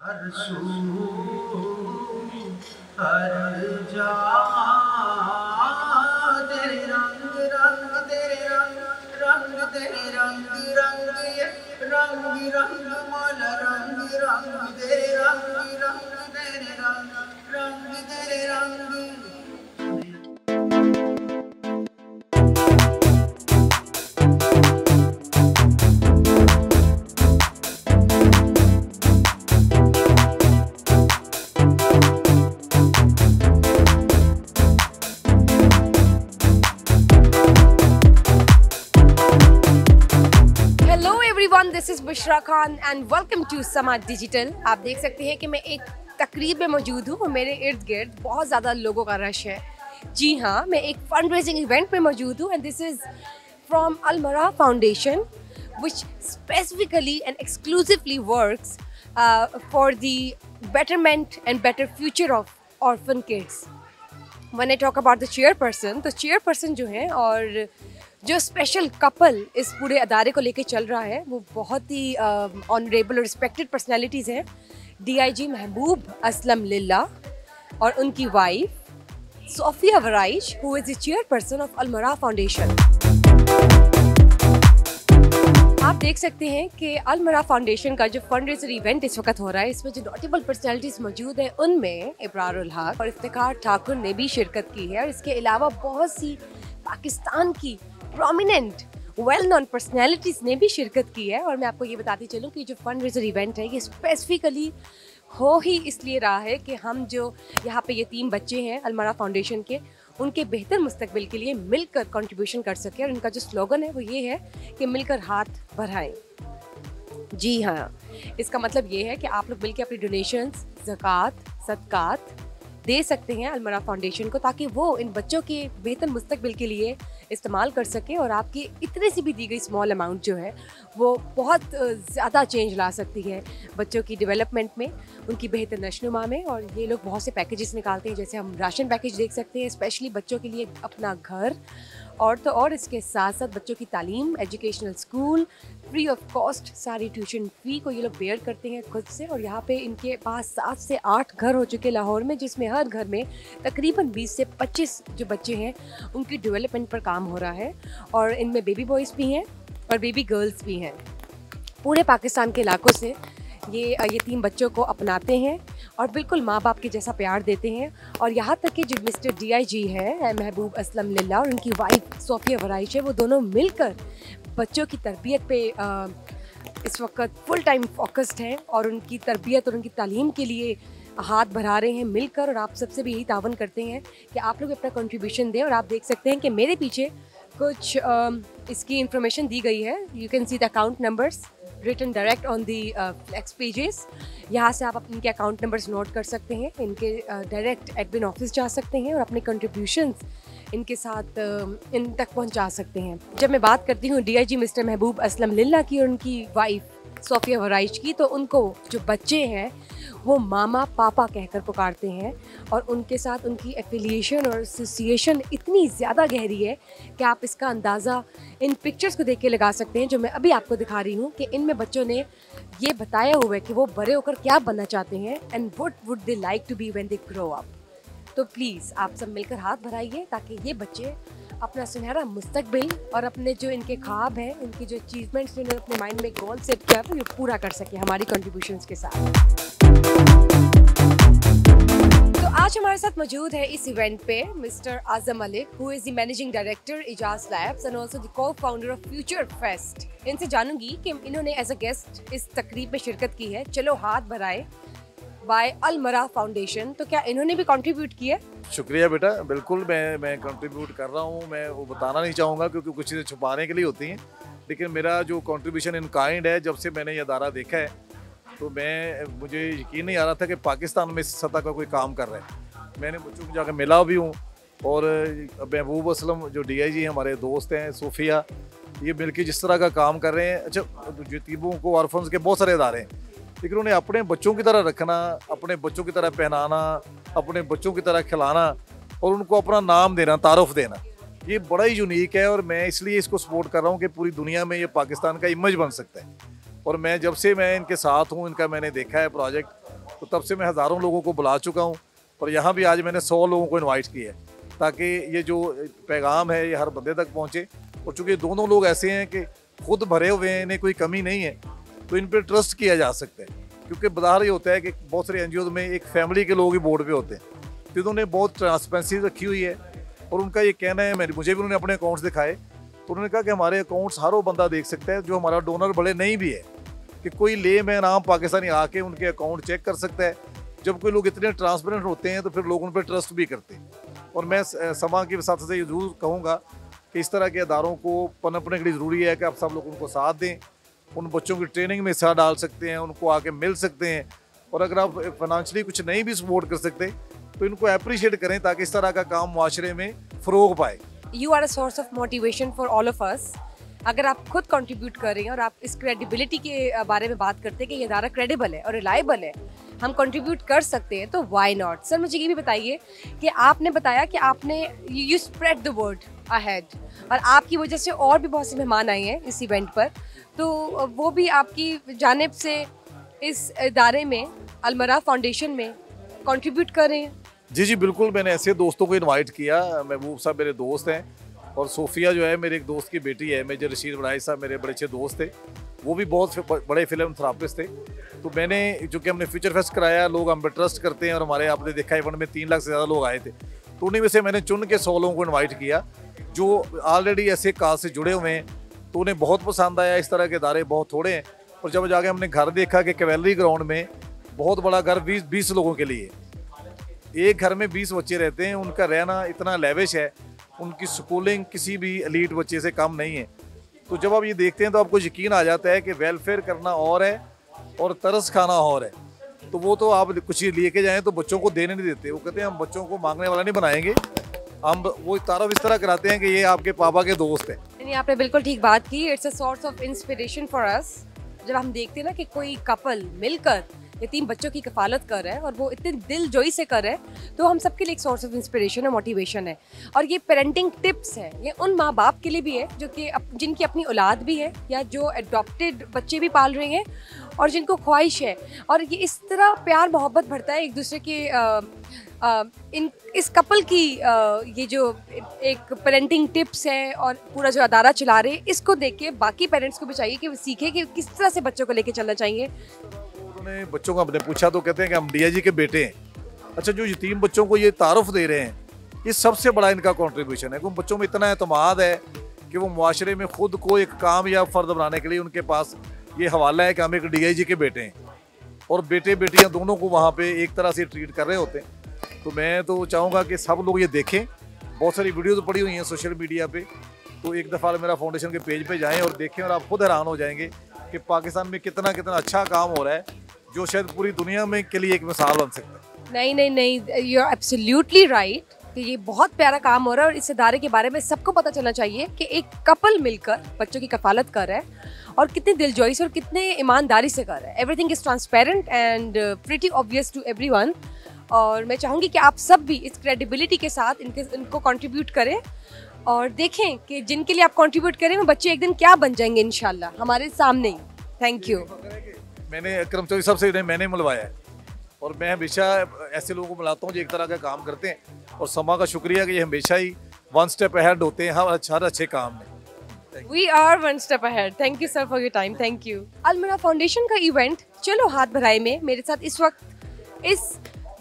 हर सू हर जा तेरे रंग रंग तेरे रंग रंग तेरे रंग रंग ये रंग रंग मोल रंग रंग तेरे रंग रंग तेरे रंग रंग तेरे रंग। This is Bushra Khan and welcome to Samaa digital. आप देख सकते हैं कि मैं एक तकरीब में मौजूद हूँ और मेरे इर्द गिर्द बहुत ज़्यादा लोगों का रश है। जी हाँ, मैं एक फंड रेजिंग इवेंट में मौजूद हूँ and this is from Almara Foundation which specifically and exclusively works for the betterment and better future of orphan kids. When I talk about the chairperson, तो chairperson जो है और जो स्पेशल कपल इस पूरे अदारे को लेके चल रहा है वो बहुत ही ऑनरेबल और रिस्पेक्टेड पर्सनैलिटीज़ हैं। DIG महबूब असलम लिल्ला और उनकी wife Sophia Waraich who is the chairperson of Almara Foundation. आप देख सकते हैं कि अलमरा फाउंडेशन का जो फंड रेजर इवेंट इस वक्त हो रहा है, इसमें जो नोटेबल पर्सनैलिटीज़ मौजूद हैं उनमें इब्रारुल हक और इफ्तिखार ठाकुर ने भी शिरकत की है और इसके अलावा बहुत सी पाकिस्तान की प्रोमिनेंट वेल नोन पर्सनैलिटीज़ ने भी शिरकत की है। और मैं आपको ये बताती चलूँ कि जो फंड रेजर इवेंट है ये स्पेसिफिकली हो ही इसलिए रहा है कि हम जो यहाँ पे यतीम बच्चे हैं अलमरा फाउंडेशन के, उनके बेहतर मुस्तकबिल के लिए मिलकर कंट्रीब्यूशन कर सकें। और इनका जो स्लोगन है वो ये है कि मिलकर हाथ बढ़ाएं। जी हाँ, इसका मतलब ये है कि आप लोग मिलकर अपनी डोनेशंस, ज़कात, सदकात दे सकते हैं अलमरा फाउंडेशन को ताकि वो इन बच्चों के बेहतर मुस्तकबिल के लिए इस्तेमाल कर सके और आपकी इतने सी भी दी गई स्मॉल अमाउंट जो है वो बहुत ज़्यादा चेंज ला सकती है बच्चों की डेवलपमेंट में, उनकी बेहतर नशोनुमा में। और ये लोग बहुत से पैकेजेस निकालते हैं, जैसे हम राशन पैकेज देख सकते हैं स्पेशली बच्चों के लिए अपना घर, और तो और इसके साथ साथ बच्चों की तालीम, educational school, free of cost सारी ट्यूशन फ़ी को ये लोग बेयर करते हैं खुद से। और यहाँ पे इनके पास 7 से 8 घर हो चुके लाहौर में, जिसमें हर घर में तकरीबन 20 से 25 जो बच्चे हैं उनकी डेवलपमेंट पर काम हो रहा है। और इनमें बेबी बॉयज़ भी हैं और बेबी गर्ल्स भी हैं। पूरे पाकिस्तान के इलाकों से ये यतीम बच्चों को अपनाते हैं और बिल्कुल माँ बाप के जैसा प्यार देते हैं। और यहाँ तक कि जो मिस्टर DIG है महबूब असलम लिल्ला और उनकी वाइफ सोफिया वराइश है, वो दोनों मिलकर बच्चों की तरबियत पे इस वक्त फुल टाइम फोकस्ड हैं और उनकी तरबियत और उनकी तालीम के लिए हाथ बढ़ा रहे हैं मिलकर। और आप सबसे भी यही तावन करते हैं कि आप लोग अपना कंट्रीब्यूशन दें। और आप देख सकते हैं कि मेरे पीछे कुछ इसकी इंफॉर्मेशन दी गई है। You can see the account numbers written direct on the flex pages. यहाँ से आप इनके अकाउंट नंबर्स नोट कर सकते हैं, इनके डायरेक्ट एडमिन ऑफिस जा सकते हैं और अपने कंट्रीब्यूशंस इनके साथ इन तक पहुँचा सकते हैं। जब मैं बात करती हूँ DIG मिस्टर महबूब असलम लिल्ला की और उनकी वाइफ सोफिया वराइश की, तो उनको जो बच्चे हैं वो मामा पापा कहकर पुकारते हैं और उनके साथ उनकी एफिलिएशन और एसोसिएशन इतनी ज़्यादा गहरी है कि आप इसका अंदाज़ा इन पिक्चर्स को देख के लगा सकते हैं जो मैं अभी आपको दिखा रही हूँ कि इनमें बच्चों ने ये बताया हुआ है कि वो बड़े होकर क्या बनना चाहते हैं and what would they like to be when they grow up. तो प्लीज़ आप सब मिलकर हाथ बढ़ाइए ताकि ये बच्चे अपना सुनहरा मुस्तकबिल और अपने जो इनके ख्वाब हैं, इनकी जो अचीवमेंट्स इन्होंने अपने माइंड में गोल सेट किया है, ये पूरा कर सके हमारी कंट्रीब्यूशंस के साथ। तो आज हमारे साथ मौजूद है इस इवेंट पे mister Azam Malik who is the managing director Ijaz labs and also the co-founder of future fest. इनसे जानूंगी कि इन्होंने एज अ गेस्ट इस तकरीब में शिरकत की है, चलो हाथ बढ़ाए बाय अलमरा फाउंडेशन। तो क्या इन्होंने भी कंट्रीब्यूट किया? शुक्रिया बेटा, बिल्कुल मैं कंट्रीब्यूट कर रहा हूँ। मैं वो बताना नहीं चाहूँगा क्योंकि कुछ चीज़ें छुपाने के लिए होती हैं, लेकिन मेरा जो कंट्रीब्यूशन इन काइंड है, जब से मैंने ये अदारा देखा है तो मुझे यकीन नहीं आ रहा था कि पाकिस्तान में इस सतह का कोई काम कर रहा है। मैंने बच्चों को जाकर मिला भी हूँ और महबूब असलम जो DIG हैं हमारे दोस्त हैं, सोफिया, ये मिलकर जिस तरह का काम कर रहे हैं। अच्छा, यतीमों को, ऑर्फन्स के बहुत सारे अदारे हैं, लेकिन उन्हें अपने बच्चों की तरह रखना, अपने बच्चों की तरह पहनाना, अपने बच्चों की तरह खिलाना और उनको अपना नाम देना, तारुफ देना, ये बड़ा ही यूनिक है। और मैं इसलिए इसको सपोर्ट कर रहा हूँ कि पूरी दुनिया में ये पाकिस्तान का इमेज बन सकता है। और मैं जब से मैं इनके साथ हूँ, इनका मैंने देखा है प्रोजेक्ट, तो तब से मैं हज़ारों लोगों को बुला चुका हूँ, और यहाँ भी आज मैंने 100 लोगों को इनवाइट किया है ताकि ये जो पैगाम है ये हर बंदे तक पहुँचे। और चूँकि दोनों लोग ऐसे हैं कि खुद भरे हुए हैं, इन्हें कोई कमी नहीं है, तो इन पर ट्रस्ट किया जा सकता है। क्योंकि बाहर ये होता है कि बहुत सारे NGO में एक फैमिली के लोग ही बोर्ड पे होते हैं, तो इन्होंने बहुत ट्रांसपेरेंसी रखी हुई है। और उनका ये कहना है, मुझे भी उन्होंने अपने अकाउंट्स दिखाए, तो उन्होंने कहा कि हमारे अकाउंट्स हर वो बंदा देख सकता है जो हमारा डोनर भले नहीं भी है, कि कोई ले मैन आम पाकिस्तानी आके उनके अकाउंट चेक कर सकता है। जब कोई लोग इतने ट्रांसपेरेंट होते हैं तो फिर लोग उन पर ट्रस्ट भी करते हैं। और मैं समा के साथ से ये जरूर कहूँगा कि इस तरह के इदारों को पनपने के लिए ज़रूरी है कि आप सब लोग उनको साथ दें, उन बच्चों की ट्रेनिंग में हिस्सा डाल सकते हैं, उनको आके मिल सकते हैं। और अगर आप फाइनेंशियली कुछ नहीं भी सपोर्ट कर सकते तो इनको अप्रिशिएट करें ताकि इस तरह का काम माशरे में फ़रोग पाए। You are a source of motivation for all of us. अगर आप खुद कंट्रीब्यूट कर रहे हैं और आप इस क्रेडिबिलिटी के बारे में बात करते हैं कि ये इदारा क्रेडिबल है और रिलायबल है, हम कंट्रीब्यूट कर सकते हैं, तो व्हाई नॉट। सर मुझे ये भी बताइए कि आपने बताया कि आपने you spread the word ahead और आपकी वजह से और भी बहुत से मेहमान आए हैं इस इवेंट पर, तो वो भी आपकी जानिब से इस इदारे में अलमरा फाउंडेशन में कंट्रीब्यूट कर रहे हैं। जी जी बिल्कुल, मैंने ऐसे दोस्तों को इनवाइट किया। महबूब साहब मेरे दोस्त हैं, और सोफिया जो है मेरे एक दोस्त की बेटी है। मेजर रशीद बड़ाई साहब मेरे बड़े अच्छे दोस्त थे, वो भी बहुत बड़े फिल्म थेरापिस्ट थे। तो मैंने जो कि हमने फ्यूचर फेस्ट कराया, लोग हम पे ट्रस्ट करते हैं, और हमारे आपने देखा इवेंट में 3 लाख से ज़्यादा लोग आए थे। तो उन्हीं में से मैंने चुन के 100 लोगों को इन्वाइट किया जो ऑलरेडी ऐसे काज से जुड़े हुए हैं। तो उन्हें बहुत पसंद आया। इस तरह के इदारे बहुत थोड़े हैं। और जब जाके हमने घर देखा कि कैवेलरी ग्राउंड में बहुत बड़ा घर 20 लोगों के लिए, एक घर में 20 बच्चे रहते हैं, उनका रहना इतना लेविश है, उनकी स्कूलिंग किसी भी एलीट बच्चे से कम नहीं है। तो जब आप ये देखते हैं तो आपको यकीन आ जाता है कि वेलफेयर करना और है और तरस खाना और है। तो वो तो आप कुछ लेके जाएं तो बच्चों को देने नहीं देते, वो कहते हैं हम बच्चों को मांगने वाला नहीं बनाएंगे, हम वो तारफ इस तरह कराते हैं कि ये आपके पापा के दोस्त हैं। नहीं, आपने बिल्कुल ठीक बात की। It's a source of inspiration for us. जब हम देखते हैं ना कि कोई कपल मिलकर यतीम बच्चों की कफालत कर रहा है और वो इतने दिल जोई से कर रहा है, तो हम सबके लिए एक सोर्स ऑफ इंस्पिरेशन है, मोटिवेशन है। और ये पेरेंटिंग टिप्स हैं, ये उन माँ बाप के लिए भी है जो कि जिनकी अपनी औलाद भी है या जो अडॉप्टेड बच्चे भी पाल रहे हैं और जिनको ख्वाहिश है। और ये इस तरह प्यार मोहब्बत बढ़ता है एक दूसरे के इस कपल की ये जो एक पेरेंटिंग टिप्स है और पूरा जो अदारा चला रहे, इसको देख के बाकी पेरेंट्स को भी चाहिए कि वो सीखे कि किस तरह से बच्चों को लेके चलना चाहिए। उन्होंने बच्चों को अपने पूछा तो कहते हैं कि हम DIG के बेटे हैं। अच्छा, जो यतीम बच्चों को ये तारुफ दे रहे हैं, ये सबसे बड़ा इनका कंट्रीब्यूशन है। उन बच्चों में इतना एतमाद है कि वो मुआशरे में खुद को एक कामयाब फ़र्द बनाने के लिए उनके पास ये हवाला है कि हम एक DIG के बेटे हैं, और बेटे बेटियां दोनों को वहाँ पे एक तरह से ट्रीट कर रहे होते हैं। तो मैं तो चाहूँगा कि सब लोग ये देखें। बहुत सारी वीडियोज़ पड़ी हुई हैं सोशल मीडिया पे, तो एक दफ़ा मेरा फाउंडेशन के पेज पे जाएं और देखें, और आप खुद हैरान हो जाएंगे कि पाकिस्तान में कितना अच्छा काम हो रहा है, जो शायद पूरी दुनिया में के लिए एक मिसाल बन सकता है। नहीं, यू आर एब्सोल्युटली राइट कि ये बहुत प्यारा काम हो रहा है और इस इदारे के बारे में सबको पता चलना चाहिए कि एक कपल मिलकर बच्चों की कफालत कर रहा है और कितने दिलजोई से और कितने ईमानदारी से कर रहा है। Everything is transparent and pretty obvious to everyone. और मैं चाहूँगी कि आप सब भी इस क्रेडिबिलिटी के साथ इनको कंट्रीब्यूट करें और देखें कि जिनके लिए आप कंट्रीब्यूट करें वो बच्चे एक दिन क्या बन जाएंगे इंशाल्लाह हमारे सामने ही। Thank you. मैंने अकरम चौधरी साहब से मैंने मिलवाया है, और मैं हमेशा ऐसे लोगों को मिलाता हूँ जो एक तरह का काम करते हैं, और समा का शुक्रिया कि ये हमेशा ही 1 स्टेप अहेड होते हैं हर अच्छे काम में। We are one step ahead. Thank you sir for your time. Thank you. Almara Foundation का इवेंट चलो हाथ बढ़ाए में मेरे साथ इस वक्त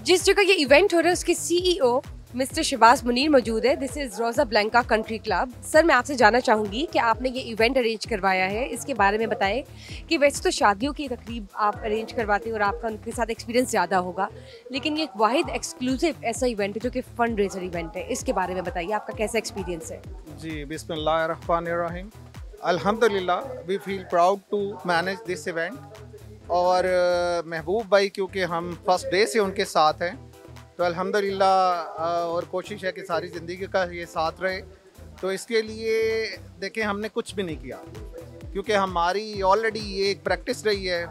जिस जगह ये इवेंट हो रहा है उसके CEO मिस्टर शिबाज मुनीर मौजूद है। दिस इज़ रोज़ा ब्लैंका कंट्री क्लब। सर मैं आपसे जानना चाहूँगी कि आपने ये इवेंट अरेंज करवाया है, इसके बारे में बताएं कि वैसे तो शादियों की तकरीब आप अरेंज करवाते हैं और आपका उनके साथ एक्सपीरियंस ज़्यादा होगा, लेकिन ये एक वाहिद एक्सक्लूसिव ऐसा इवेंट है जो कि फंड रेजर इवेंट है, इसके बारे में बताइए आपका कैसा एक्सपीरियंस है। जी बिस्मिल्लाहिर्रहमानिर्रहीम। अल्हम्दुलिल्लाह we feel proud to manage this event. और महबूब भाई क्योंकि हम फर्स्ट डे से उनके साथ हैं, तो अल्हम्दुलिल्लाह और कोशिश है कि सारी ज़िंदगी का ये साथ रहे। तो इसके लिए देखें हमने कुछ भी नहीं किया, क्योंकि हमारी ऑलरेडी ये एक प्रैक्टिस रही है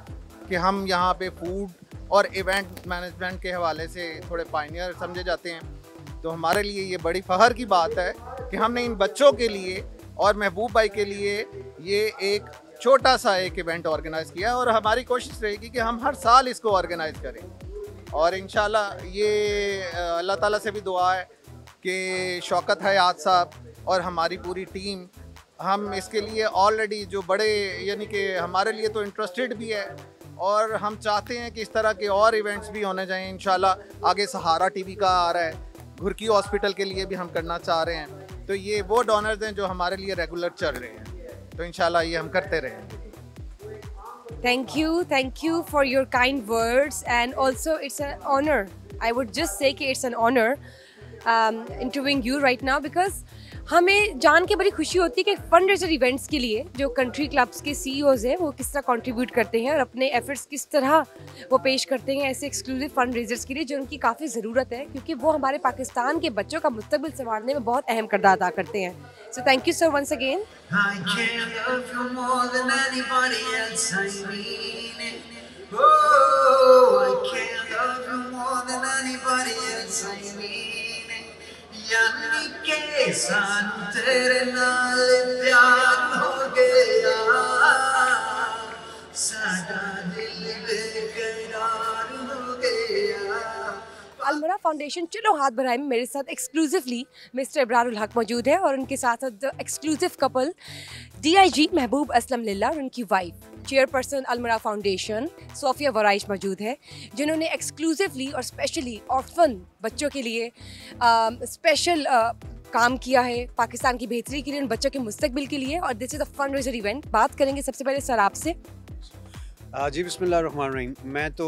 कि हम यहाँ पे फूड और इवेंट मैनेजमेंट के हवाले से थोड़े पायनियर समझे जाते हैं। तो हमारे लिए ये बड़ी फ़ख्र की बात है कि हमने इन बच्चों के लिए और महबूब भाई के लिए ये एक छोटा सा एक इवेंट ऑर्गेनाइज़ किया, और हमारी कोशिश रहेगी कि हम हर साल इसको ऑर्गेनाइज़ करें। और इंशाल्लाह ये अल्लाह ताला से भी दुआ है कि शौकत हयात साहब और हमारी पूरी टीम, हम इसके लिए ऑलरेडी जो बड़े यानी कि हमारे लिए तो इंटरेस्टेड भी है और हम चाहते हैं कि इस तरह के और इवेंट्स भी होने चाहिए। इंशाल्लाह आगे सहारा टीवी का आ रहा है, घुरकी हॉस्पिटल के लिए भी हम करना चाह रहे हैं। तो ये वो डोनर्स हैं जो हमारे लिए रेगुलर चल रहे हैं, तो इंशाल्लाह ये हम करते रहेंगे। Thank you for your kind words, and also it's an honor. I would just say कि it's an honor interviewing you right now, because हमें जान के बड़ी खुशी होती है कि फंड रेजर इवेंट्स के लिए जो कंट्री क्लब्स के CEOs हैं वो किस तरह कंट्रीब्यूट करते हैं और अपने एफर्ट्स किस तरह वो पेश करते हैं ऐसे एक्सक्लूसिव फंड रेजर्स के लिए जो उनकी काफ़ी ज़रूरत है, क्योंकि वो हमारे पाकिस्तान के बच्चों का मुस्तकबिल संवारने में बहुत अहम किरदार अदा करते हैं। So thank you sir once again. यानी के सानू तेरे नाल प्यार हो गया, साडा दिल बेकरार हो गया। अलमरा फाउंडेशन चलो हाथ बढ़ाए में मेरे साथ एक्सक्लूसिवली मिस्टर इब्रारुल हक मौजूद है और उनके साथ साथ exclusive couple DIG Mahboob Aslam Lilla और उनकी वाइफ चेयरपर्सन अलमरा फाउंडेशन सोफिया वराइश मौजूद है, जिन्होंने एक्सक्लूसिवली और स्पेशली ऑर्फन बच्चों के लिए स्पेशल काम किया है पाकिस्तान की बेहतरी के लिए, उन बच्चों के मुस्तकबिल के लिए। और this is a fund raiser event. बात करेंगे सबसे पहले सर आपसे। जी बिस्मिल्लाहिर्रहमानिर्रहीम। मैं तो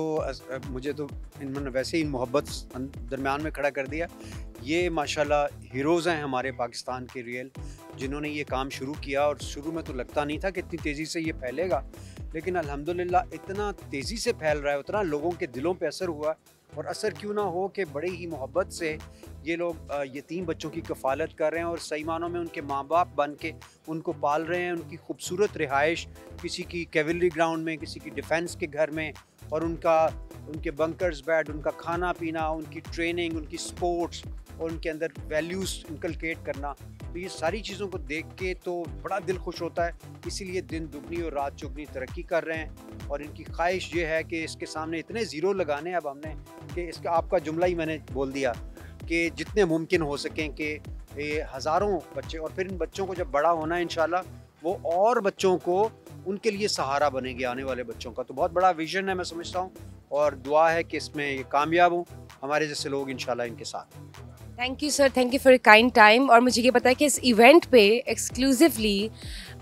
मुझे तो इन्होंने वैसे ही मोहब्बत दरमियान में खड़ा कर दिया। ये माशाल्लाह हीरोज़ हैं हमारे पाकिस्तान के रियल, जिन्होंने ये काम शुरू किया। और शुरू में तो लगता नहीं था कि इतनी तेज़ी से ये फैलेगा, लेकिन अल्हम्दुलिल्लाह इतना तेज़ी से फैल रहा है, उतना लोगों के दिलों पे असर हुआ। और असर क्यों ना हो कि बड़े ही मोहब्बत से ये लोग यतीम बच्चों की कफ़ालत कर रहे हैं और सही मानों में उनके माँ बाप बन के उनको पाल रहे हैं। उनकी खूबसूरत रिहाइश किसी की कैवलरी ग्राउंड में, किसी की डिफेंस के घर में, और उनके बंकर्स बेड, उनका खाना पीना, उनकी ट्रेनिंग, उनकी स्पोर्ट्स और उनके अंदर वैल्यूज़ इनकलकेट करना। तो ये सारी चीज़ों को देख के तो बड़ा दिल खुश होता है। इसीलिए दिन दुगनी और रात चौगनी तरक्की कर रहे हैं। और इनकी ख्वाहिश ये है कि इसके सामने इतने ज़ीरो लगाने अब हमने कि इसका आपका जुमला ही मैंने बोल दिया कि जितने मुमकिन हो सकें कि ये हज़ारों बच्चे, और फिर इन बच्चों को जब बड़ा होना है इंशाल्लाह वो और बच्चों को उनके लिए सहारा बनेगी आने वाले बच्चों का। तो बहुत बड़ा विज़न है मैं समझता हूँ, और दुआ है कि इसमें ये कामयाब हों हमारे जैसे लोग इंशाल्लाह इनके साथ। Thank you sir, thank you for your kind time. और मुझे ये पता है कि इस इवेंट पे एक्सक्लूसिवली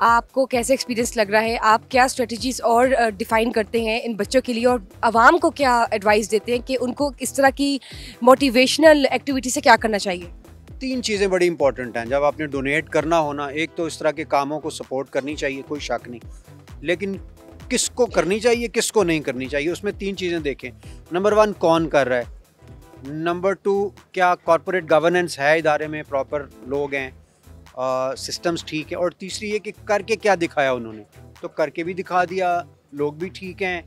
आपको कैसे एक्सपीरियंस लग रहा है, आप क्या स्ट्रेटजीज और डिफ़ाइन करते हैं इन बच्चों के लिए, और आवाम को क्या एडवाइस देते हैं कि उनको इस तरह की मोटिवेशनल एक्टिविटी से क्या करना चाहिए? 3 चीज़ें बड़ी इंपॉर्टेंट हैं जब आपने डोनेट करना हो ना। एक तो इस तरह के कामों को सपोर्ट करनी चाहिए, कोई शक नहीं, लेकिन किसको करनी चाहिए किसको नहीं करनी चाहिए, उसमें 3 चीज़ें देखें। नंबर 1 कौन कर रहा है, नंबर 2 क्या कॉर्पोरेट गवर्नेंस है इदारे में, प्रॉपर लोग हैं, सिस्टम्स ठीक है, और तीसरी ये कि करके क्या दिखाया उन्होंने। तो करके भी दिखा दिया, लोग भी ठीक हैं,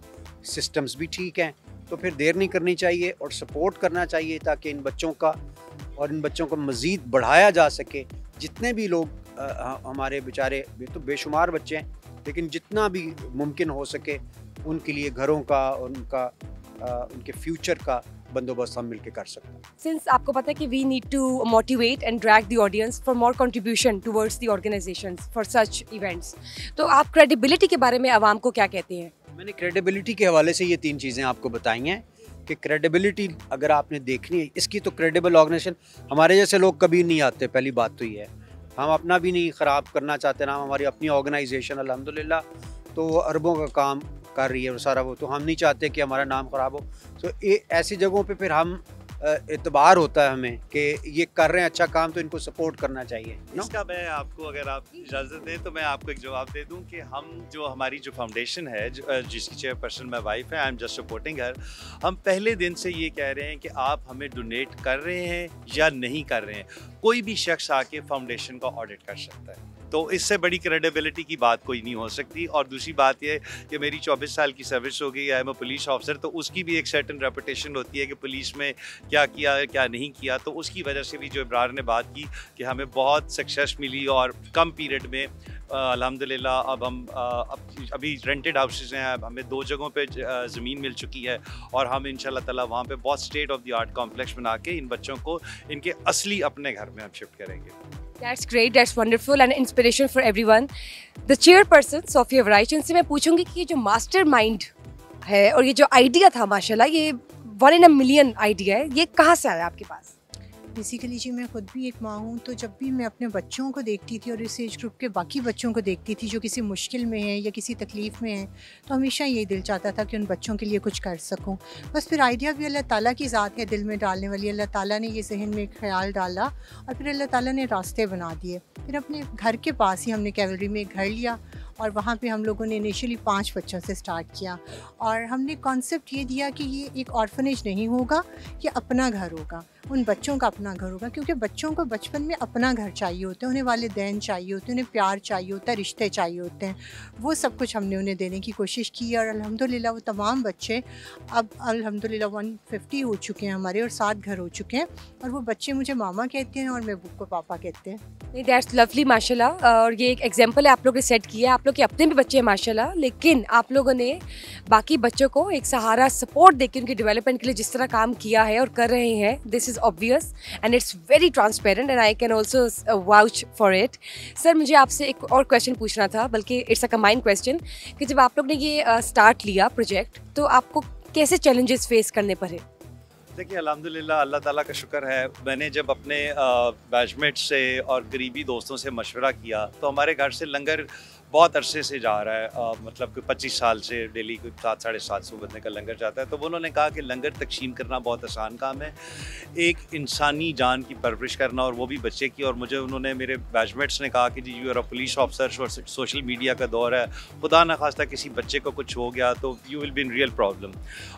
सिस्टम्स भी ठीक हैं, तो फिर देर नहीं करनी चाहिए और सपोर्ट करना चाहिए ताकि इन बच्चों का और इन बच्चों को मज़ीद बढ़ाया जा सके। जितने भी लोग हमारे बेचारे तो बेशुमार बच्चे हैं, लेकिन जितना भी मुमकिन हो सके उनके लिए घरों का और उनके फ्यूचर का बंदोबस्त हम मिलकर कर सकते हैं। सिंस आपको पता है कि we need to motivate and drag the audience for more contribution towards the organisations for such events, तो आप क्रेडिबिलिटी के बारे में आवाम को क्या कहते हैं? मैंने क्रेडिबिलिटी के हवाले से ये 3 चीज़ें आपको बताई हैं कि क्रेडिबिलिटी अगर आपने देखनी है इसकी, तो क्रेडिबल ऑर्गेनाइजेशन हमारे जैसे लोग कभी नहीं आते। पहली बात तो ये है, हम अपना भी नहीं ख़राब करना चाहते ना, हमारी अपनी ऑर्गेनाइजेशन अल्हम्दुलिल्लाह तो अरबों का काम कर रही है और सारा वो, तो हम नहीं चाहते कि हमारा नाम ख़राब हो। तो ये ऐसी जगहों पे फिर हम एतबार होता है हमें कि ये कर रहे हैं अच्छा काम, तो इनको सपोर्ट करना चाहिए। इसका मैं आपको, अगर आप इजाज़त दें तो मैं आपको एक जवाब दे दूं कि हम जो हमारी जो फाउंडेशन है जिसकी चेयरपर्सन माय वाइफ है, I am just supporting her, हम पहले दिन से ये कह रहे हैं कि आप हमें डोनेट कर रहे हैं या नहीं कर रहे हैं। कोई भी शख्स आके फाउंडेशन का ऑडिट कर सकता है। तो इससे बड़ी क्रेडिबिलिटी की बात कोई नहीं हो सकती। और दूसरी बात यह कि मेरी 24 साल की सर्विस हो गई, I am a police officer, तो उसकी भी एक सर्टेन रेपुटेशन होती है कि पुलिस में क्या किया क्या नहीं किया। तो उसकी वजह से भी जो इब्रार ने बात की कि हमें बहुत सक्सेस मिली और कम पीरियड में अल्हम्दुलिल्लाह अब हम अभी रेंटेड हाउसेज हैं, हमें 2 जगहों पे ज़मीन मिल चुकी है और हम इंशाल्लाह ताला वहाँ पे बहुत state of the art complex बना के इन बच्चों को इनके असली अपने घर में हम शिफ्ट करेंगे। That's great, that's wonderful and inspiration for everyone. The chairperson Sofia Waraich, इनसे मैं पूछूंगी कि ये जो मास्टरमाइंड है और ये जो आइडिया था माशाल्लाह, ये 1 in a million आइडिया है, ये कहाँ से आया आपके पास? बेसिकली जी मैं खुद भी एक माँ हूँ, तो जब भी मैं अपने बच्चों को देखती थी और इस एज ग्रुप के बाकी बच्चों को देखती थी जो किसी मुश्किल में हैं या किसी तकलीफ़ में हैं, तो हमेशा यही दिल चाहता था कि उन बच्चों के लिए कुछ कर सकूँ। बस फिर आइडिया भी अल्लाह ताला की ज़ात है दिल में डालने वाली, अल्लाह ताला ने ये जहन में ख्याल डाला और फिर अल्लाह ताला ने रास्ते बना दिए। फिर अपने घर के पास ही हमने कैवलरी में एक घर लिया और वहाँ पे हम लोगों ने इनिशियली 5 बच्चों से स्टार्ट किया और हमने कॉन्सेप्ट ये दिया कि ये एक ऑर्फनेज नहीं होगा, ये अपना घर होगा, उन बच्चों का अपना घर होगा, क्योंकि बच्चों को बचपन में अपना घर चाहिए होता है, उन्हें वालिदैन चाहिए होते हैं, उन्हें प्यार चाहिए होता है, रिश्ते चाहिए होते हैं। वो सब कुछ हमने उन्हें देने की कोशिश की और अल्हम्दुलिल्लाह वो तमाम बच्चे अब अल्हम्दुलिल्लाह 150 हो चुके हैं हमारे और 7 घर हो चुके हैं और वो बच्चे मुझे मामा कहते हैं और महबूब को पापा कहते हैं। नहीं, दैट्स लवली माशाल्लाह। और ये एक एग्जांपल है आप लोगों ने सेट किया, आप लोग के अपने भी बच्चे हैं माशाल्लाह, लेकिन आप लोगों ने बाकी बच्चों को एक सहारा सपोर्ट देकर उनके डेवलपमेंट के लिए जिस तरह काम किया है और कर रहे हैं, this is obvious and it's very transparent and I can also vouch for it. Sir मुझे आपसे एक और क्वेश्चन पूछना था, बल्कि इट्स अ कंबाइंड क्वेश्चन, कि जब आप लोग ने ये स्टार्ट लिया प्रोजेक्ट तो आपको कैसे चैलेंजेस फेस करने पड़े? देखिए अल्हम्दुलिल्लाह अल्लाह ताला का शुक्र है, मैंने जब अपने बैचमेट से और करीबी दोस्तों से मशवरा किया तो हमारे घर से लंगर बहुत अरसे से जा रहा है, मतलब कि 25 साल से डेली कोई 700 साढ़े 700 बंदे का लंगर जाता है। तो उन्होंने कहा कि लंगर तकसीम करना बहुत आसान काम है, एक इंसानी जान की परवरिश करना और वो भी बच्चे की। और मुझे उन्होंने, मेरे बैचमेट्स ने कहा कि जी you are a police officer और सोशल मीडिया का दौर है, खुदा न खास्ता किसी बच्चे को कुछ हो गया तो you will be in real problem.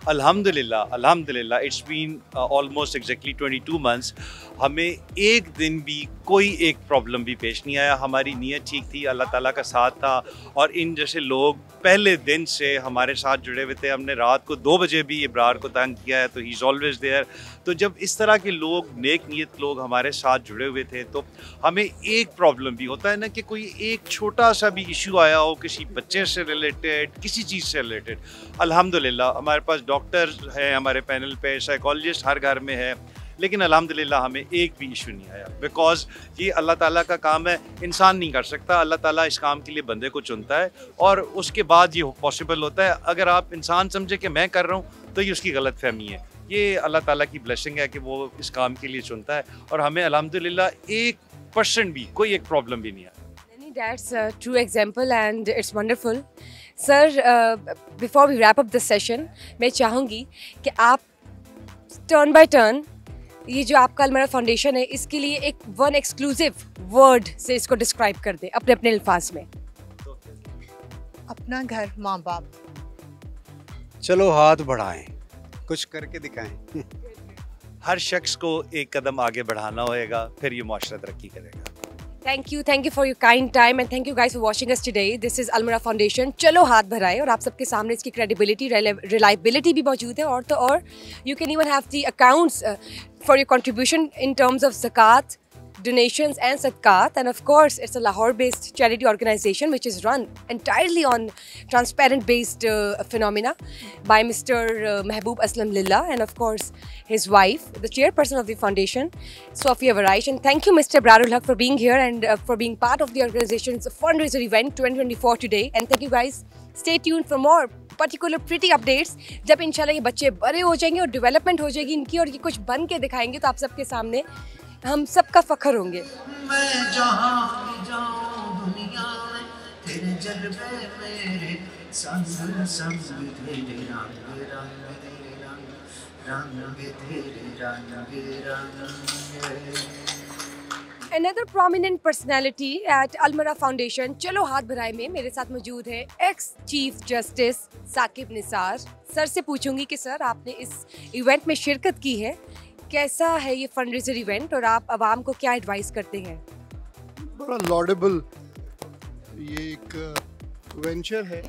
अल्हम्दुलिल्लाह it's been almost exactly 22 months, हमें एक दिन भी कोई एक प्रॉब्लम भी पेश नहीं आया। हमारी नीयत ठीक थी, अल्लाह ताला का साथ था और इन जैसे लोग पहले दिन से हमारे साथ जुड़े हुए थे। हमने रात को 2 बजे भी इब्रार को तंग किया है तो ही इज़ ऑलवेज देयर। तो जब इस तरह के लोग, नेक नीयत लोग हमारे साथ जुड़े हुए थे, तो हमें एक प्रॉब्लम भी होता है ना कि कोई एक छोटा सा भी इशू आया हो किसी बच्चे से रिलेटेड, किसी चीज़ से रिलेटेड, अल्हम्दुलिल्लाह हमारे पास डॉक्टर हैं, हमारे पैनल पे साइकोलॉजिस्ट हर घर में है, लेकिन अल्हम्दुलिल्लाह हमें एक भी इशू नहीं आया। बिकॉज ये अल्लाह ताला का काम है, इंसान नहीं कर सकता, अल्लाह ताला इस काम के लिए बंदे को चुनता है और उसके बाद ये पॉसिबल होता है। अगर आप इंसान समझे कि मैं कर रहा हूँ तो ये उसकी गलत फहमी है, ये अल्लाह ताला की ब्लेसिंग है कि वो इस काम के लिए चुनता है और हमें अल्हम्दुलिल्लाह 1% भी कोई एक प्रॉब्लम भी नहीं है। That's a true example and it's wonderful. Sir, before we wrap up this session, मैं चाहूँगी कि आप टर्न बाय टर्न ये जो आपका अलमरा फाउंडेशन है इसके लिए एक वन एक्सक्लूसिव वर्ड से इसको डिस्क्राइब कर दें अपने अपने अल्फाज में। अपना घर, माँ बाप। चलो हाथ बढ़ाएं, कुछ करके दिखाएं। हर शख्स को एक कदम आगे बढ़ाना होएगा, फिर ये मुआशरा तरक्की करेगा। Thank you for your kind time and thank you guys for watching us today. This is Almira Foundation. चलो हाथ भराए, और आप सबके सामने इसकी credibility, reliability भी मौजूद है, और तो और you can even have the accounts for your contribution in terms of zakat, donations and sadaqat, and of course it's a Lahore based charity organization which is run entirely on transparent based phenomena by Mr. Mahboob Aslam Lillah and of course his wife, the chairperson of the foundation, Sophia Waraich. And thank you Mr. Ibrarul Haq for being here and for being part of the organization's fundraiser event 2024 today. And thank you guys. Stay tuned for more particular pretty updates जब इंशाल्लाह ये बच्चे बड़े हो जाएंगे और development हो जाएगी इनकी और ये कुछ बन के दिखाएंगे तो आप सबके सामने हम सबका फख्र होंगे। मैं जहाँ भी जाऊँ दुनिया में तेरे जलवे मेरे संग संग तेरे रंग रंग तेरे रंग रंग तेरे रंग रंग। Another prominent personality at Almira Foundation चलो हाथ भराए में मेरे साथ मौजूद है ex chief justice Saqib Nisar. Sir से पूछूंगी कि सर आपने इस इवेंट में शिरकत की है, कैसा है ये फंडरेजर इवेंट और आप आवाम को क्या एडवाइस करते हैं? बड़ा लॉडेबल ये एक वेंचर है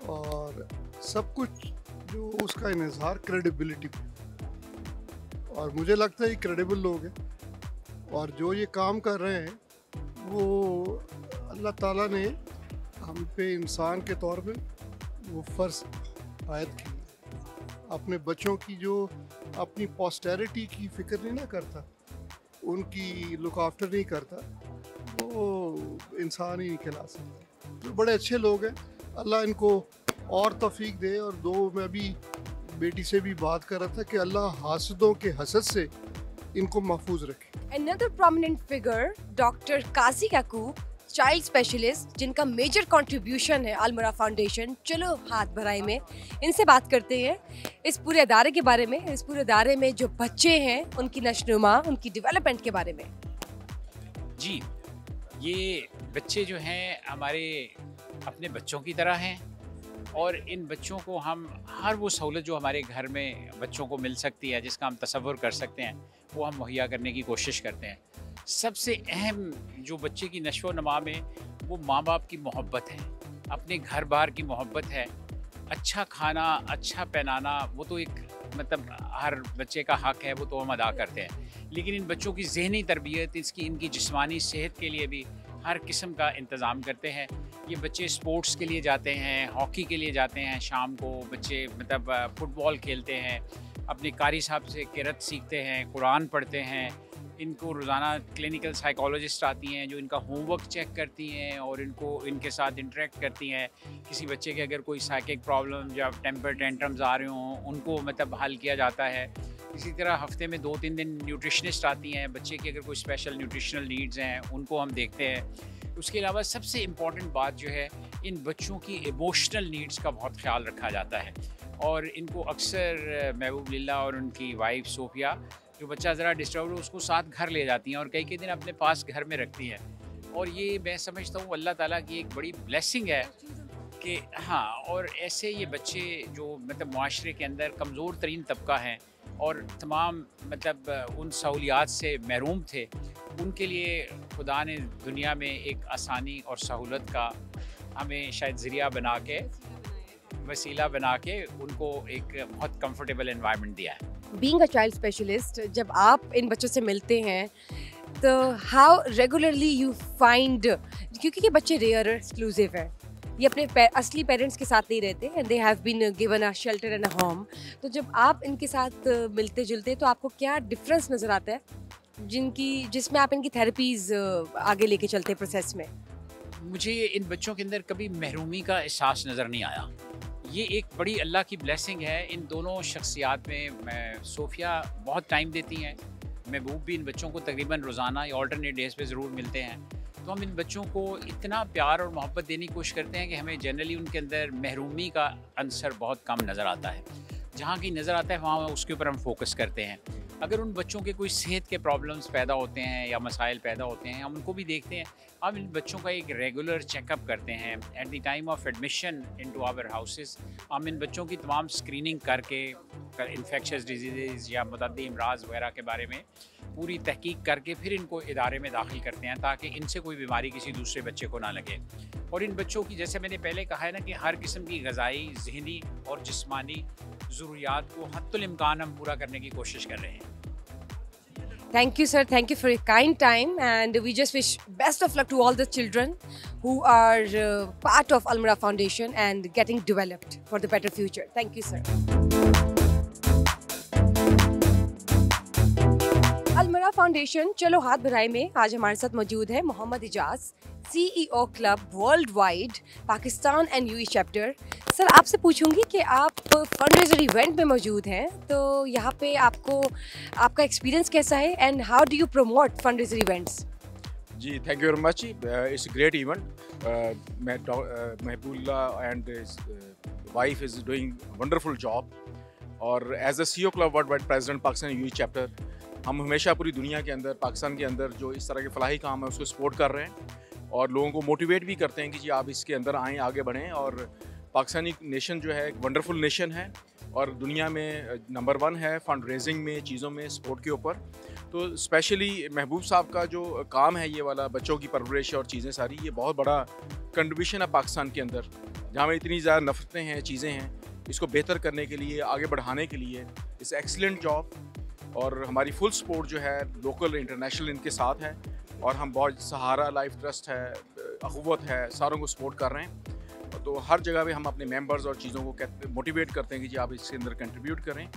और सब कुछ जो उसका इन्हिसार क्रेडिबिलिटी पे, और मुझे लगता है ये क्रेडिबल लोग हैं और जो ये काम कर रहे हैं वो अल्लाह ताला ने हम पे इंसान के तौर पे वो फ़र्ज आयद की। अपने बच्चों की जो अपनी पोस्टेरिटी की फ़िक्र नहीं ना करता, उनकी लुक आफ्टर नहीं करता, वो इंसान ही नहीं खिला सकता। तो बड़े अच्छे लोग हैं, अल्लाह इनको और तौफीक दे। और दो मैं अभी बेटी से भी बात कर रहा था कि अल्लाह हासदों के हसद से इनको महफूज रखे। Another prominent figure, Dr. काजी याकूब, चाइल्ड स्पेशलिस्ट, जिनका मेजर कंट्रीब्यूशन है अलमरा फाउंडेशन। चलो हाथ भराई में इनसे बात करते हैं इस पूरे अदारे के बारे में, इस पूरे अदारे में जो बच्चे हैं उनकी नशोनुमा, उनकी डेवलपमेंट के बारे में। जी, ये बच्चे जो हैं हमारे अपने बच्चों की तरह हैं और इन बच्चों को हम हर वो सहूलत जो हमारे घर में बच्चों को मिल सकती है, जिसका हम तसव्वुर कर सकते हैं, वो हम मुहैया करने की कोशिश करते हैं। सबसे अहम जो बच्चे की नशो नमा में वो माँ बाप की मोहब्बत है, अपने घर बार की मोहब्बत है। अच्छा खाना, अच्छा पहनाना, वो तो एक मतलब हर बच्चे का हक है, वो तो हम अदा करते हैं। लेकिन इन बच्चों की ज़हनी तरबियत, इनकी जिस्मानी सेहत के लिए भी हर किस्म का इंतज़ाम करते हैं। ये बच्चे स्पोर्ट्स के लिए जाते हैं, हॉकी के लिए जाते हैं, शाम को बच्चे मतलब फुटबॉल खेलते हैं, अपने कारी साहब से किरत सीखते हैं, कुरान पढ़ते हैं। इनको रोज़ाना क्लिनिकल साइकोलॉजिस्ट आती हैं जो इनका होमवर्क चेक करती हैं और इनके साथ इंटरेक्ट करती हैं। किसी बच्चे के अगर कोई साइकिक प्रॉब्लम या टेम्पर टेंट्रम्स आ रहे हों, उनको मतलब हल किया जाता है। इसी तरह हफ्ते में 2-3 दिन न्यूट्रिशनिस्ट आती हैं, बच्चे की अगर कोई स्पेशल न्यूट्रिशनल नीड्स हैं उनको हम देखते हैं। उसके अलावा सबसे इम्पॉर्टेंट बात जो है, इन बच्चों की इमोशनल नीड्स का बहुत ख्याल रखा जाता है और इनको अक्सर महबूब लीला और उनकी वाइफ सोफिया, जो बच्चा ज़रा डिस्टर्ब हो उसको साथ घर ले जाती हैं और कई दिन अपने पास घर में रखती हैं। और ये मैं समझता हूँ अल्लाह ताला की एक बड़ी ब्लेसिंग है कि हाँ, और ऐसे ये बच्चे जो मतलब मुआशरे के अंदर कमज़ोर तरीन तबका हैं और तमाम मतलब उन सहूलियात से महरूम थे, उनके लिए खुदा ने दुनिया में एक आसानी और सहूलत का हमें शायद ज़रिया बना के, वसीला बना के उनको एक बहुत कंफर्टेबल एनवायरनमेंट दिया है। बीइंग अ चाइल्ड स्पेशलिस्ट, जब आप इन बच्चों से मिलते हैं तो हाउ रेगुलरली यू फाइंड, क्योंकि ये बच्चे रेयर एक्सक्लूसिव है, ये अपने असली पेरेंट्स के साथ नहीं रहते and they have been given a shelter and a home, तो जब आप इनके साथ मिलते जुलते तो आपको क्या डिफरेंस नज़र आता है जिसमें आप इनकी थेरेपीज़ आगे लेके चलते प्रोसेस में? मुझे इन बच्चों के अंदर कभी महरूमी का एहसास नज़र नहीं आया। ये एक बड़ी अल्लाह की ब्लेसिंग है इन दोनों शख्सियात में। सोफिया बहुत टाइम देती हैं, महबूब भी इन बच्चों को तकरीबन रोज़ाना या ऑल्टरनेट डेज़ पे ज़रूर मिलते हैं। तो हम इन बच्चों को इतना प्यार और मोहब्बत देने की कोशिश करते हैं कि हमें जनरली उनके अंदर महरूमी का अंसर बहुत कम नज़र आता है। जहाँ की नज़र आता है वहाँ उसके ऊपर हम फोकस करते हैं। अगर उन बच्चों के कोई सेहत के प्रॉब्लम्स पैदा होते हैं या मसाइल पैदा होते हैं, हम उनको भी देखते हैं। हम इन बच्चों का एक रेगुलर चेकअप करते हैं at the time of admission into our houses. हम इन बच्चों की तमाम स्क्रीनिंग करके इन्फेक्शस डिजीज़ या मुतअद्दी अमराज वगैरह के बारे में पूरी तहकीक करके फिर इनको इदारे में दाखिल करते हैं ताकि इनसे कोई बीमारी किसी दूसरे बच्चे को ना लगे। और इन बच्चों की, जैसे मैंने पहले कहा है ना, कि हर किस्म की ग़िज़ाई, ज़हनी और जिस्मानी ज़रूरियात को हद्दुल इम्कान हम पूरा करने की कोशिश कर रहे हैं। Thank you, sir. Thank you for your kind time, and we just wish best of luck to all the children who are part of Almara Foundation and getting developed for the better future. Thank you, sir. Almara Foundation चलो हाथ भराई में आज हमारे साथ मौजूद है Mohammad Ijaz, CEO club world wide Pakistan and UAE chapter. Sir, आपसे पूछूंगी कि आप फंडरेजर इवेंट में मौजूद हैं, तो यहाँ पे आपका एक्सपीरियंस कैसा है and how do you promote fundraiser events? जी, thank you very much. It's great event. Mahboobullah and wife is doing wonderful job, और as a CEO club world wide president Pakistan UAE chapter, हम हमेशा पूरी दुनिया के अंदर, पाकिस्तान के अंदर जो इस तरह के फलाही काम है उसको सपोर्ट कर रहे हैं और लोगों को मोटिवेट भी करते हैं कि जी आप इसके अंदर आएँ, आगे बढ़ें। और पाकिस्तानी नेशन जो है एक वंडरफुल नेशन है और दुनिया में नंबर 1 है फंड रेजिंग में, चीज़ों में, सपोर्ट के ऊपर। तो स्पेशली महबूब साहब का जो काम है ये वाला बच्चों की परवरिश और चीज़ें सारी, ये बहुत बड़ा कंट्रीब्यूशन है पाकिस्तान के अंदर, जहाँ में इतनी ज़्यादा नफ़रतें हैं, चीज़ें हैं, इसको बेहतर करने के लिए, आगे बढ़ाने के लिए इट्स एक्सीलेंट जॉब। और हमारी फुल सपोर्ट जो है लोकल इंटरनेशनल इनके साथ है, और हम बहुत सहारा लाइफ ट्रस्ट है, अखुवत है, सारों को सपोर्ट कर रहे हैं। तो हर जगह पे हम अपने मेंबर्स और चीज़ों को मोटिवेट करते हैं कि जी आप इसके अंदर कंट्रीब्यूट करें।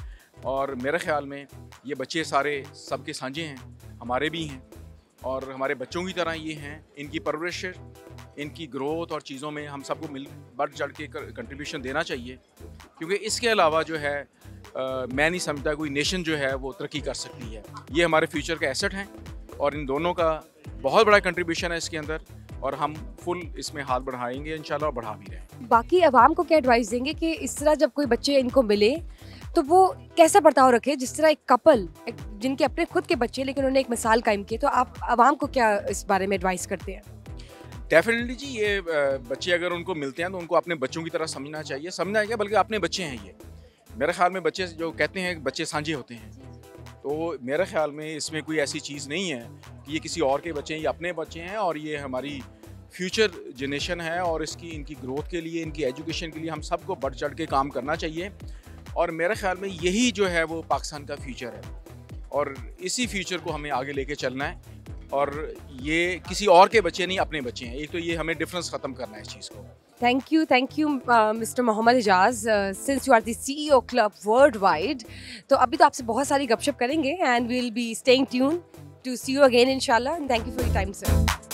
और मेरे ख्याल में ये बच्चे सारे सबके साझे हैं, हमारे भी हैं, और हमारे बच्चों की तरह ये हैं। इनकी परवरिश, इनकी ग्रोथ और चीज़ों में हम सबको मिल बढ़ चढ़ के कंट्रीब्यूशन देना चाहिए, क्योंकि इसके अलावा जो है मैं नहीं समझता कोई नेशन जो है वो तरक्की कर सकती है। ये हमारे फ्यूचर के एसेट हैं, और इन दोनों का बहुत बड़ा कंट्रीब्यूशन है इसके अंदर, और हम फुल इसमें हाथ बढ़ाएंगे इंशाल्लाह, और बढ़ा भी रहे हैं। बाकी अवाम को क्या एडवाइस देंगे कि इस तरह जब कोई बच्चे इनको मिले तो वो कैसा बर्ताव रखे, जिस तरह एक कपल जिनके अपने खुद के बच्चे लेकिन उन्होंने एक मिसाल कायम की, तो आप अवाम को क्या इस बारे में एडवाइस करते हैं? डेफिनेटली जी, ये बच्चे अगर उनको मिलते हैं तो उनको अपने बच्चों की तरह समझना चाहिए, समझना है क्या, बल्कि अपने बच्चे हैं ये। मेरे ख्याल में बच्चे जो कहते हैं बच्चे साझे होते हैं, तो मेरे ख्याल में इसमें कोई ऐसी चीज़ नहीं है कि ये किसी और के बच्चे हैं, ये अपने बच्चे हैं, और ये हमारी फ्यूचर जनरेशन है, और इनकी ग्रोथ के लिए, इनकी एजुकेशन के लिए हम सबको बढ़ चढ़ के काम करना चाहिए। और मेरे ख्याल में यही जो है वो पाकिस्तान का फ्यूचर है, और इसी फ्यूचर को हमें आगे लेके चलना है। और ये किसी और के बच्चे नहीं, अपने बच्चे हैं। एक तो ये हमें डिफरेंस ख़त्म करना है इस चीज़ को। Thank you, Mr. Mohammad Ijaz, since you are the CEO Club Worldwide. तो अभी तो आपसे बहुत सारी गपशप करेंगे, and we'll be staying tuned to see you again inshallah, and thank you for your time, sir.